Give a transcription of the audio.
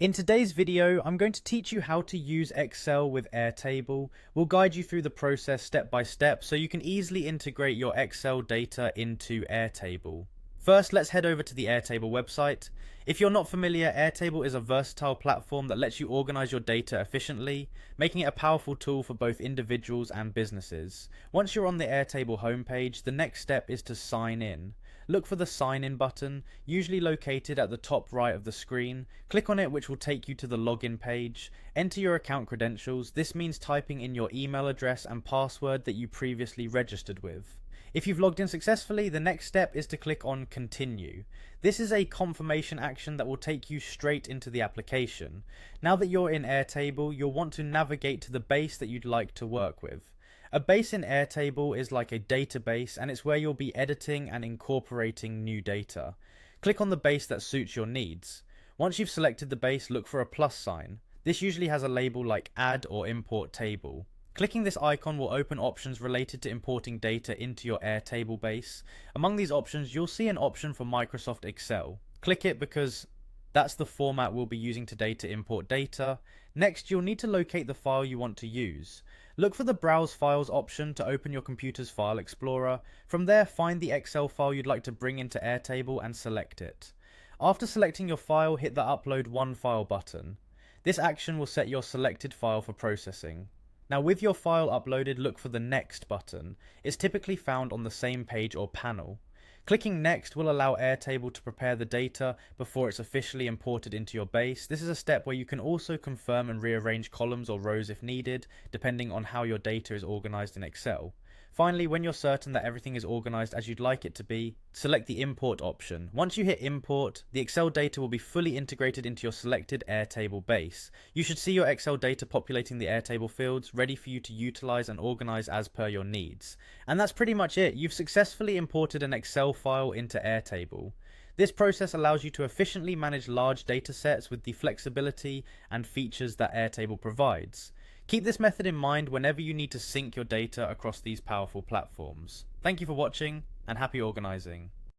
In today's video, I'm going to teach you how to use Excel with Airtable. We'll guide you through the process step by step so you can easily integrate your Excel data into Airtable. First, let's head over to the Airtable website. If you're not familiar, Airtable is a versatile platform that lets you organize your data efficiently, making it a powerful tool for both individuals and businesses. Once you're on the Airtable homepage, the next step is to sign in. Look for the sign in button, usually located at the top right of the screen. Click on it, which will take you to the login page. Enter your account credentials. This means typing in your email address and password that you previously registered with. If you've logged in successfully, the next step is to click on Continue. This is a confirmation action that will take you straight into the application. Now that you're in Airtable, you'll want to navigate to the base that you'd like to work with. A base in Airtable is like a database, and it's where you'll be editing and incorporating new data. Click on the base that suits your needs. Once you've selected the base, look for a plus sign. This usually has a label like Add or Import Table. Clicking this icon will open options related to importing data into your Airtable base. Among these options, you'll see an option for Microsoft Excel. Click it because that's the format we'll be using today to import data. Next, you'll need to locate the file you want to use. Look for the Browse Files option to open your computer's file explorer. From there, find the Excel file you'd like to bring into Airtable and select it. After selecting your file, hit the Upload One File button. This action will set your selected file for processing. Now, with your file uploaded, look for the Next button. It's typically found on the same page or panel. Clicking Next will allow Airtable to prepare the data before it's officially imported into your base. This is a step where you can also confirm and rearrange columns or rows if needed, depending on how your data is organized in Excel. Finally, when you're certain that everything is organized as you'd like it to be, select the Import option. Once you hit Import, the Excel data will be fully integrated into your selected Airtable base. You should see your Excel data populating the Airtable fields, ready for you to utilize and organize as per your needs. And that's pretty much it. You've successfully imported an Excel file into Airtable. This process allows you to efficiently manage large data sets with the flexibility and features that Airtable provides. Keep this method in mind whenever you need to sync your data across these powerful platforms. Thank you for watching, and happy organizing.